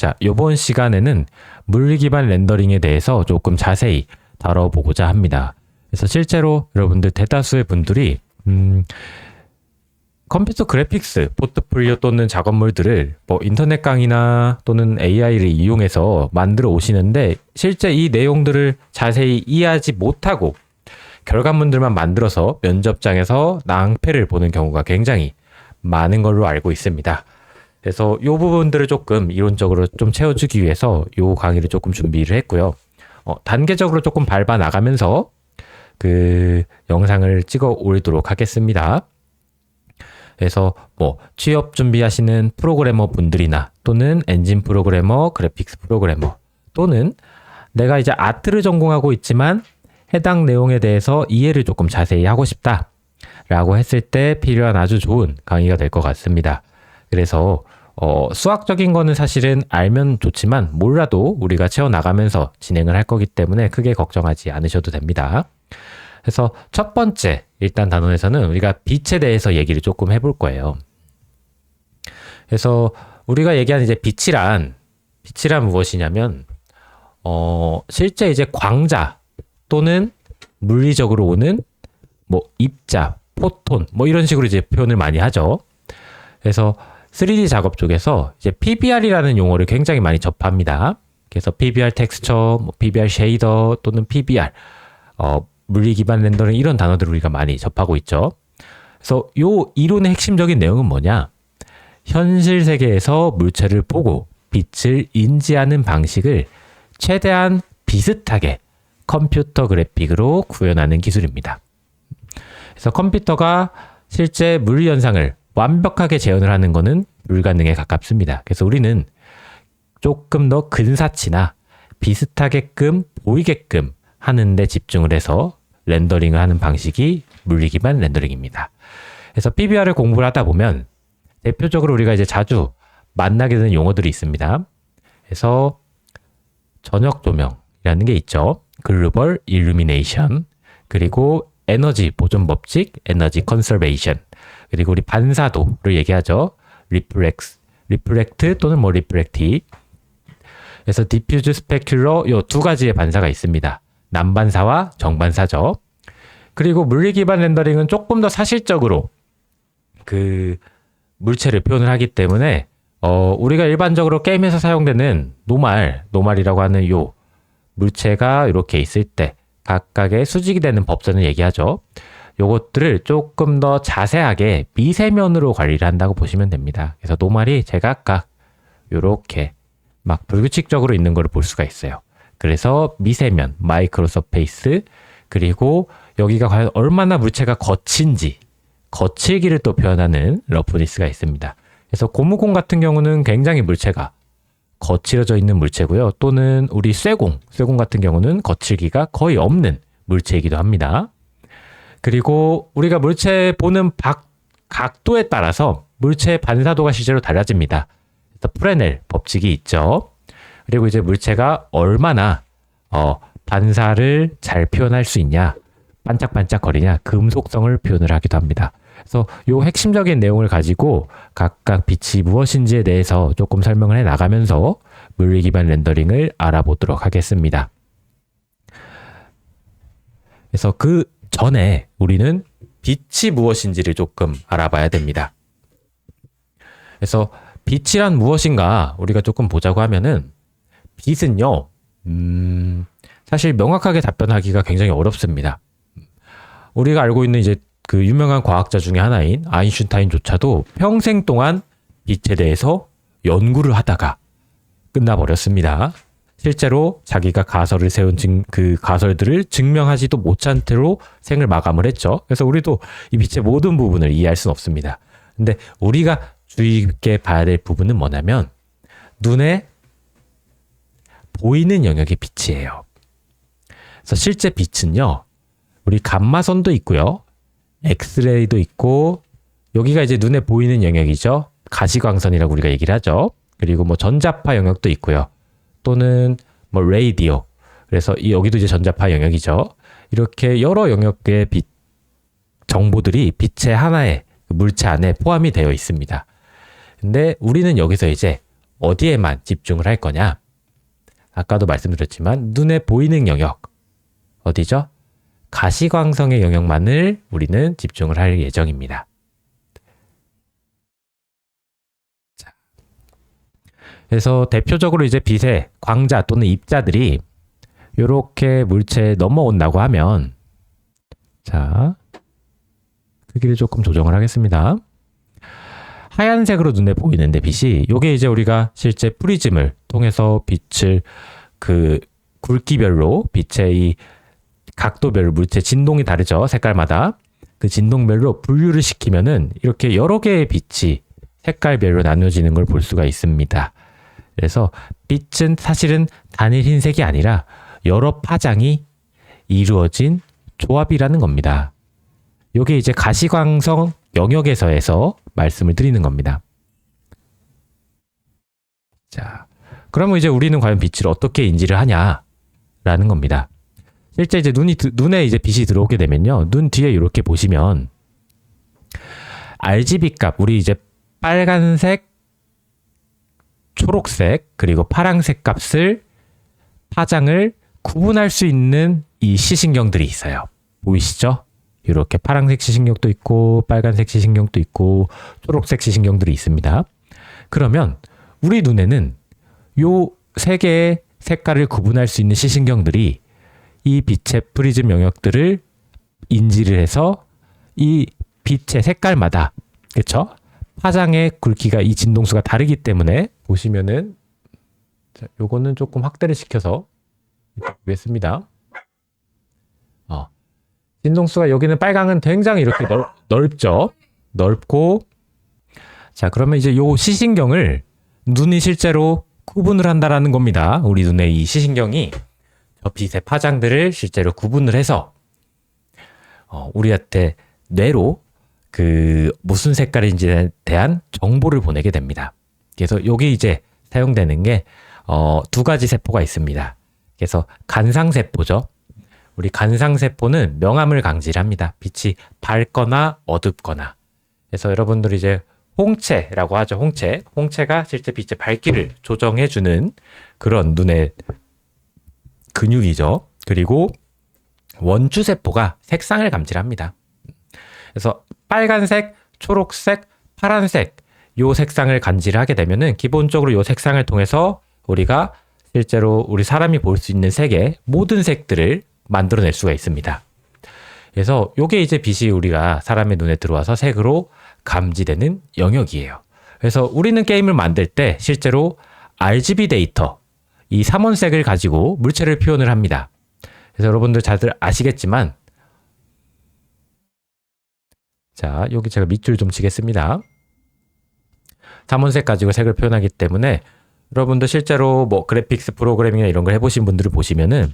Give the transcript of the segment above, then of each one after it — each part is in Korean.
자, 이번 시간에는 물리 기반 렌더링에 대해서 조금 자세히 다뤄보고자 합니다. 그래서 실제로 여러분들 대다수의 분들이 컴퓨터 그래픽스 포트폴리오 또는 작업물들을 뭐 인터넷 강의나 또는 AI를 이용해서 만들어 오시는데 실제 이 내용들을 자세히 이해하지 못하고 결과물들만 만들어서 면접장에서 낭패를 보는 경우가 굉장히 많은 걸로 알고 있습니다. 그래서 이 부분들을 조금 이론적으로 좀 채워주기 위해서 이 강의를 조금 준비를 했고요. 단계적으로 조금 밟아 나가면서 그 영상을 찍어 올리도록 하겠습니다. 그래서 뭐 취업 준비하시는 프로그래머 분들이나 또는 엔진 프로그래머, 그래픽스 프로그래머 또는 내가 이제 아트를 전공하고 있지만 해당 내용에 대해서 이해를 조금 자세히 하고 싶다 라고 했을 때 필요한 아주 좋은 강의가 될 것 같습니다. 그래서 수학적인 거는 사실은 알면 좋지만 몰라도 우리가 채워나가면서 진행을 할 거기 때문에 크게 걱정하지 않으셔도 됩니다. 그래서 첫 번째 일단 단원에서는 우리가 빛에 대해서 얘기를 조금 해볼 거예요. 그래서 우리가 얘기하는 이제 빛이란 무엇이냐면 실제 이제 광자 또는 물리적으로 오는 뭐 입자, 포톤 뭐 이런 식으로 이제 표현을 많이 하죠. 그래서 3D 작업 쪽에서 이제 PBR이라는 용어를 굉장히 많이 접합니다. 그래서 PBR 텍스처, 뭐 PBR 쉐이더 또는 PBR 물리 기반 렌더링 이런 단어들을 우리가 많이 접하고 있죠. 그래서 요 이론의 핵심적인 내용은 뭐냐? 현실 세계에서 물체를 보고 빛을 인지하는 방식을 최대한 비슷하게 컴퓨터 그래픽으로 구현하는 기술입니다. 그래서 컴퓨터가 실제 물리 현상을 완벽하게 재현을 하는 것은 불가능에 가깝습니다. 그래서 우리는 조금 더 근사치나 비슷하게끔 보이게끔 하는 데 집중을 해서 렌더링을 하는 방식이 물리 기반 렌더링입니다. 그래서 PBR을 공부를 하다 보면 대표적으로 우리가 이제 자주 만나게 되는 용어들이 있습니다. 그래서 저녁 조명이라는 게 있죠. 글로벌 일루미네이션, 그리고 에너지 보존 법칙, 에너지 컨서베이션, 그리고 우리 반사도를 얘기하죠. 리프렉트 또는 뭐 리프렉티. 그래서 디퓨즈 스페큘러 요 두 가지의 반사가 있습니다. 남반사와 정반사죠. 그리고 물리 기반 렌더링은 조금 더 사실적으로 그 물체를 표현을 하기 때문에 우리가 일반적으로 게임에서 사용되는 노말이라고 하는 요 물체가 이렇게 있을 때 각각의 수직이 되는 법선을 얘기하죠. 요것들을 조금 더 자세하게 미세면으로 관리를 한다고 보시면 됩니다. 그래서 노말이 제각각 요렇게 막 불규칙적으로 있는 걸 볼 수가 있어요. 그래서 미세면, 마이크로 서페이스, 그리고 여기가 과연 얼마나 물체가 거칠기를 또 표현하는 러프니스가 있습니다. 그래서 고무공 같은 경우는 굉장히 물체가 거칠어져 있는 물체고요. 또는 우리 쇠공 같은 경우는 거칠기가 거의 없는 물체이기도 합니다. 그리고 우리가 물체 보는 각도에 따라서 물체의 반사도가 실제로 달라집니다. 그래서 프레넬 법칙이 있죠. 그리고 이제 물체가 얼마나 반사를 잘 표현할 수 있냐, 반짝반짝거리냐, 금속성을 표현을 하기도 합니다. 그래서 요 핵심적인 내용을 가지고 각각 빛이 무엇인지에 대해서 조금 설명을 해 나가면서 물리 기반 렌더링을 알아보도록 하겠습니다. 그래서 그 전에 우리는 빛이 무엇인지를 조금 알아봐야 됩니다. 그래서 빛이란 무엇인가 우리가 조금 보자고 하면은 빛은요, 사실 명확하게 답변하기가 굉장히 어렵습니다. 우리가 알고 있는 이제 그 유명한 과학자 중에 하나인 아인슈타인조차도 평생 동안 빛에 대해서 연구를 하다가 끝나버렸습니다. 실제로 자기가 가설을 세운 그 가설들을 증명하지도 못한 채로 생을 마감을 했죠. 그래서 우리도 이 빛의 모든 부분을 이해할 수는 없습니다. 근데 우리가 주의 깊게 봐야 될 부분은 뭐냐면 눈에 보이는 영역의 빛이에요. 그래서 실제 빛은요, 우리 감마선도 있고요, 엑스레이도 있고, 여기가 이제 눈에 보이는 영역이죠. 가시광선이라고 우리가 얘기를 하죠. 그리고 뭐 전자파 영역도 있고요. 또는 뭐 레이디오. 그래서 여기도 이제 전자파 영역이죠. 이렇게 여러 영역의 빛 정보들이 빛의 하나의 물체 안에 포함이 되어 있습니다. 근데 우리는 여기서 이제 어디에만 집중을 할 거냐? 아까도 말씀드렸지만 눈에 보이는 영역, 어디죠? 가시광선의 영역만을 우리는 집중을 할 예정입니다. 자, 그래서 대표적으로 이제 빛의 광자 또는 입자들이 이렇게 물체에 넘어온다고 하면, 자, 크기를 조금 조정을 하겠습니다. 하얀색으로 눈에 보이는데 빛이, 요게 이제 우리가 실제 프리즘을 통해서 빛을 그 굵기별로 빛의 이 각도별로 물체 진동이 다르죠. 색깔마다. 그 진동별로 분류를 시키면은 이렇게 여러 개의 빛이 색깔별로 나눠지는 걸 볼 수가 있습니다. 그래서 빛은 사실은 단일 흰색이 아니라 여러 파장이 이루어진 조합이라는 겁니다. 요게 이제 가시광선 영역에서에서 말씀을 드리는 겁니다. 자, 그러면 이제 우리는 과연 빛을 어떻게 인지를 하냐라는 겁니다. 실제 이제 눈에 이제 빛이 들어오게 되면요. 눈 뒤에 이렇게 보시면 RGB 값, 우리 이제 빨간색, 초록색, 그리고 파란색 값을 파장을 구분할 수 있는 이 시신경들이 있어요. 보이시죠? 이렇게 파란색 시신경도 있고 빨간색 시신경도 있고 초록색 시신경들이 있습니다. 그러면 우리 눈에는 요 세 개의 색깔을 구분할 수 있는 시신경들이 이 빛의 프리즘 영역들을 인지를 해서 이 빛의 색깔마다, 그쵸? 파장의 굵기가, 이 진동수가 다르기 때문에 보시면은, 자, 요거는 조금 확대를 시켜서 보겠습니다. 진동수가, 여기는 빨강은 굉장히 이렇게 넓죠? 넓고, 자, 그러면 이제 요 시신경을 눈이 실제로 구분을 한다라는 겁니다. 우리 눈의 이 시신경이 저 빛의 파장들을 실제로 구분을 해서 우리한테 뇌로 그 무슨 색깔인지에 대한 정보를 보내게 됩니다. 그래서 여기 이제 사용되는 게 두 가지 세포가 있습니다. 그래서 간상세포죠. 우리 간상세포는 명암을 감지를 합니다. 빛이 밝거나 어둡거나. 그래서 여러분들이 이제 홍채라고 하죠. 홍채가 실제 빛의 밝기를 조정해주는 그런 눈의 근육이죠. 그리고 원주세포가 색상을 감지를 합니다. 그래서 빨간색, 초록색, 파란색 요 색상을 감지를 하게 되면은 기본적으로 요 색상을 통해서 우리가 실제로 우리 사람이 볼 수 있는 색의 모든 색들을 만들어낼 수가 있습니다. 그래서 요게 이제 빛이 우리가 사람의 눈에 들어와서 색으로 감지되는 영역이에요. 그래서 우리는 게임을 만들 때 실제로 RGB 데이터, 이 삼원색을 가지고 물체를 표현을 합니다. 그래서 여러분들 다들 아시겠지만, 자, 여기 제가 밑줄 좀 치겠습니다. 삼원색 가지고 색을 표현하기 때문에 여러분들 실제로 뭐 그래픽스 프로그래밍이나 이런 걸 해보신 분들을 보시면은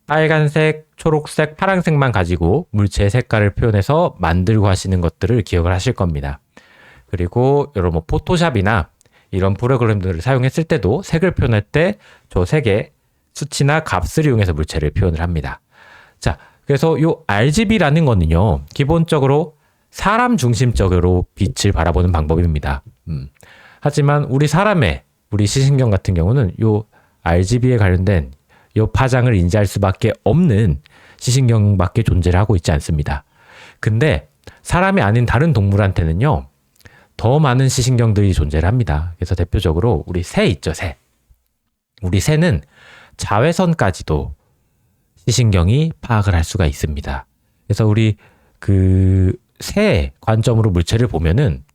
빨간색, 초록색, 파란색만 가지고 물체의 색깔을 표현해서 만들고 하시는 것들을 기억을 하실 겁니다. 그리고 여러분 뭐 포토샵이나 이런 프로그램들을 사용했을 때도 색을 표현할 때 저 색의 수치나 값을 이용해서 물체를 표현을 합니다. 자, 그래서 요 RGB라는 거는요, 기본적으로 사람 중심적으로 빛을 바라보는 방법입니다. 하지만 우리 시신경 같은 경우는 요 RGB에 관련된 요 파장을 인지할 수밖에 없는 시신경밖에 존재를 하고 있지 않습니다. 근데 사람이 아닌 다른 동물한테는요, 더 많은 시신경들이 존재를 합니다. 그래서 대표적으로 우리 새 있죠, 새. 우리 새는 자외선까지도 시신경이 파악을 할 수가 있습니다. 그래서 우리 그 새 관점으로 물체를 보면은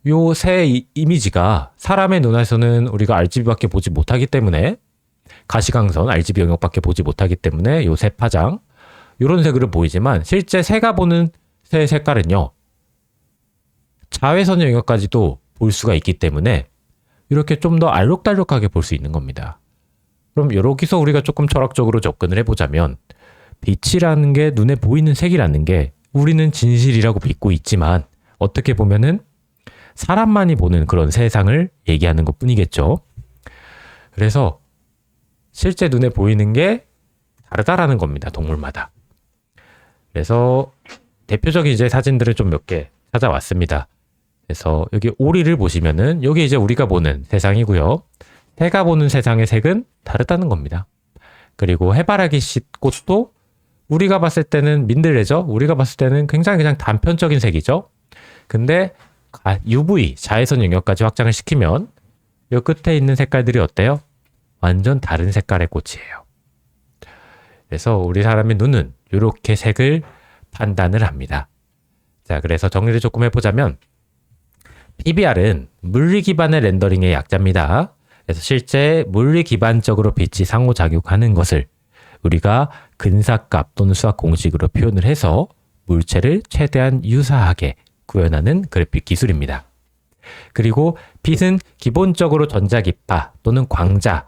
요 새 이미지가 사람의 눈에서는 우리가 RGB밖에 보지 못하기 때문에, 가시광선 RGB 영역밖에 보지 못하기 때문에 요 새 파장, 요런 색으로 보이지만 실제 새가 보는 새 색깔은요, 자외선 영역까지도 볼 수가 있기 때문에 이렇게 좀 더 알록달록하게 볼 수 있는 겁니다. 그럼 여기서 우리가 조금 철학적으로 접근을 해보자면, 빛이라는 게, 눈에 보이는 색이라는 게 우리는 진실이라고 믿고 있지만 어떻게 보면은 사람만이 보는 그런 세상을 얘기하는 것 뿐이겠죠. 그래서 실제 눈에 보이는 게 다르다라는 겁니다, 동물마다. 그래서 대표적인 이제 사진들을 좀 몇 개 찾아왔습니다. 그래서 여기 오리를 보시면은 여기 이제 우리가 보는 세상이고요. 새가 보는 세상의 색은 다르다는 겁니다. 그리고 해바라기 씨 꽃도 우리가 봤을 때는 민들레죠. 우리가 봤을 때는 굉장히 그냥 단편적인 색이죠. 근데 UV, 자외선 영역까지 확장을 시키면 이 끝에 있는 색깔들이 어때요? 완전 다른 색깔의 꽃이에요. 그래서 우리 사람의 눈은 이렇게 색을 판단을 합니다. 자, 그래서 정리를 조금 해보자면 PBR은 물리 기반의 렌더링의 약자입니다. 그래서 실제 물리 기반적으로 빛이 상호작용하는 것을 우리가 근사값 또는 수학 공식으로 표현을 해서 물체를 최대한 유사하게 구현하는 그래픽 기술입니다. 그리고 빛은 기본적으로 전자기파 또는 광자,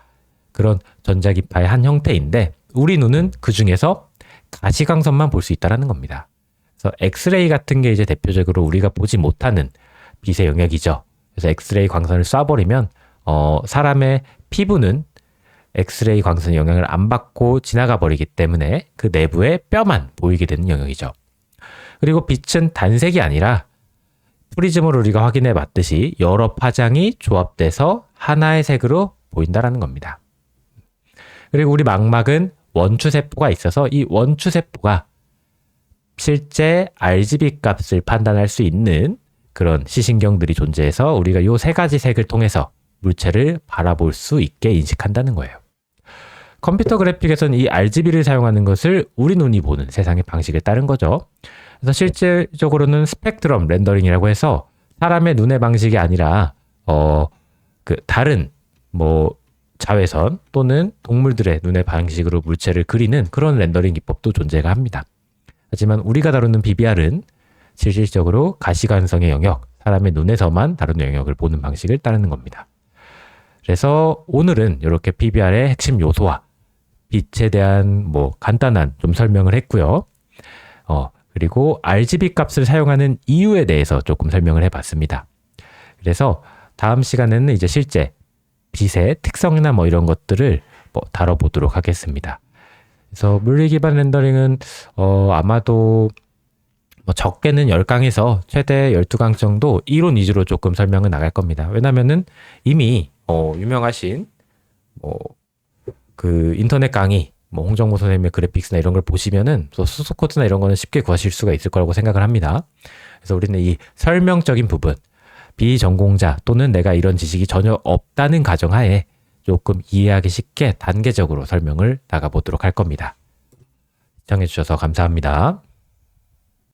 그런 전자기파의 한 형태인데 우리 눈은 그 중에서 가시광선만 볼 수 있다는 겁니다. 그래서 엑스레이 같은 게 이제 대표적으로 우리가 보지 못하는 빛의 영역이죠. 그래서 엑스레이 광선을 쏴버리면 사람의 피부는 엑스레이 광선 영향을 안 받고 지나가 버리기 때문에 그 내부의 뼈만 보이게 되는 영역이죠. 그리고 빛은 단색이 아니라 프리즘으로 우리가 확인해 봤듯이 여러 파장이 조합돼서 하나의 색으로 보인다는 겁니다. 그리고 우리 망막은 원추세포가 있어서 이 원추세포가 실제 RGB 값을 판단할 수 있는 그런 시신경들이 존재해서 우리가 이 세 가지 색을 통해서 물체를 바라볼 수 있게 인식한다는 거예요. 컴퓨터 그래픽에서는 이 RGB를 사용하는 것을 우리 눈이 보는 세상의 방식에 따른 거죠. 그래서 실질적으로는 스펙트럼 렌더링이라고 해서 사람의 눈의 방식이 아니라 다른 자외선 또는 동물들의 눈의 방식으로 물체를 그리는 그런 렌더링 기법도 존재가 합니다. 하지만 우리가 다루는 BBR은 실질적으로 가시광선의 영역, 사람의 눈에서만 다루는 영역을 보는 방식을 따르는 겁니다. 그래서 오늘은 이렇게 PBR의 핵심 요소와 빛에 대한 간단한 좀 설명을 했고요. 그리고 RGB 값을 사용하는 이유에 대해서 조금 설명을 해봤습니다. 그래서 다음 시간에는 이제 실제 빛의 특성이나 이런 것들을 다뤄보도록 하겠습니다. 그래서 물리 기반 렌더링은 아마도 적게는 10강에서 최대 12강 정도 이론 위주로 조금 설명을 나갈 겁니다. 왜냐면은 이미 유명하신 그 인터넷 강의 홍정모 선생님의 그래픽스나 이런 걸 보시면은 소스 코드나 이런 거는 쉽게 구하실 수가 있을 거라고 생각을 합니다. 그래서 우리는 이 설명적인 부분, 비전공자 또는 내가 이런 지식이 전혀 없다는 가정하에 조금 이해하기 쉽게 단계적으로 설명을 나가보도록 할 겁니다. 시청해주셔서 감사합니다.